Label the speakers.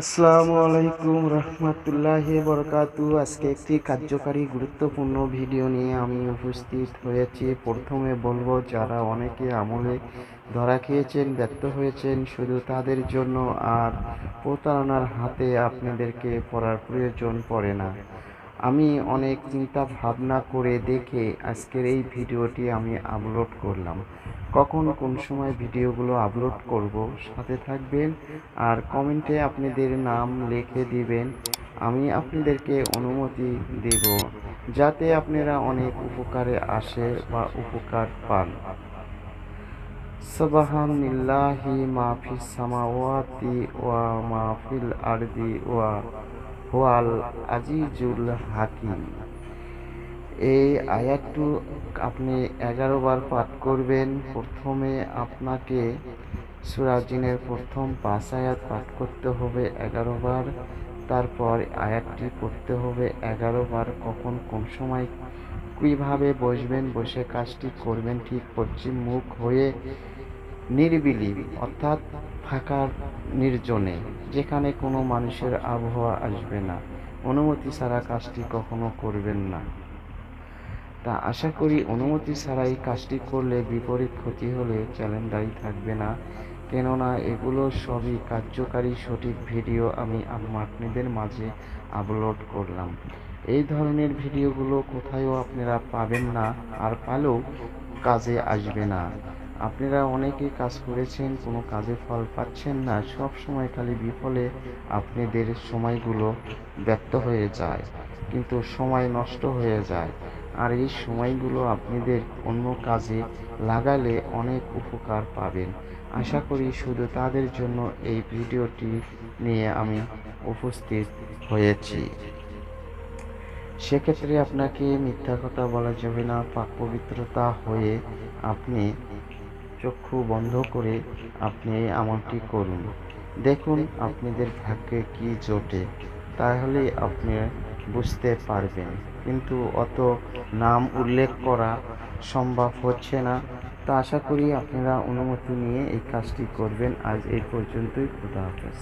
Speaker 1: আসসালামু আলাইকুম রহমতুল্লাহি বরকাতু। আজকে একটি কার্যকারী গুরুত্বপূর্ণ ভিডিও নিয়ে আমি উপস্থিত হয়েছি। প্রথমে বলবো, যারা অনেকে আমলে ধরা খেয়েছেন, ব্যর্থ হয়েছেন, শুধু তাদের জন্য আর প্রতারণার হাতে আপনাদেরকে পড়ার প্রয়োজন পড়ে না। আমি অনেক চিন্তা ভাবনা করে দেখে আজকের এই ভিডিওটি আমি আপলোড করলাম। কখন কোন সময় ভিডিওগুলো আপলোড করব সাথে থাকবেন, আর কমেন্টে আপনাদের নাম লিখে দিবেন। আমি আপনাদেরকে অনুমতি দেব যাতে আপনারা অনেক উপকারে আসে বা উপকার পান। সুবহানাল্লাহি মা ফিস সামাওয়াতি ওয়া মা ফিল আরদি ওয়া হুয়াল আজিজুল হাকিম। এই আয়াতটু আপনি 11 বার পাঠ করবেন। প্রথমে আপনাকে সূরা জিনের প্রথম 5 আয়াত পাঠ করতে হবে 11 বার। তারপর আয়াতটি পড়তে হবে 11 বার। কখন কোন সময় কিভাবে বসবেন, বসে কাজটি করবেন ঠিক পশ্চিম মুখ হয়ে, নিরিবিলি অর্থাৎ ফাঁকা নির্জনে, যেখানে কোনো মানুষের আবহাওয়া আসবে না। অনুমতি ছাড়া কাজটি কখনো করবেন না। তা আশা করি অনুমতি ছাড়াই কাজটি করলে বিপরীত ক্ষতি হলে চ্যালেঞ্জ দায়ী থাকবে না, কেননা এগুলো সবই কার্যকারী সঠিক ভিডিও আমি আপনাদের মাঝে আপলোড করলাম। এই ধরনের ভিডিওগুলো কোথায়ও আপনারা পাবেন না, আর পালেও কাজে আসবে না। আপনারা অনেকেই কাজ করেছেন, কোনো কাজে ফল পাচ্ছেন না, সব সময় খালি বিফলে আপনাদের সময়গুলো ব্যর্থ হয়ে যায়, কিন্তু সময় নষ্ট হয়ে যায়। আর এই সময়গুলো আপনাদের অন্য কাজে লাগালে অনেক উপকার পাবেন। আশা করি শুধু তাদের জন্য এই ভিডিওটি নিয়ে আমি উপস্থিত হয়েছি। সেক্ষেত্রে আপনাকে মিথ্যা কথা বলা যাবে না। পাক পবিত্রতা হয়ে আপনি চক্ষু বন্ধ করে আপনি এই আমলটি করুন। দেখুন আপনাদের ভাগ্যে কি জোটে, তাহলে আপনি বুঝতে পারবেন। কিন্তু অত নাম উল্লেখ করা সম্ভব হচ্ছে না। তা আশা করি আপনারা অনুমতি নিয়ে এই কাজটি করবেন। আজ এই পর্যন্তই। খোদা হাফেজ।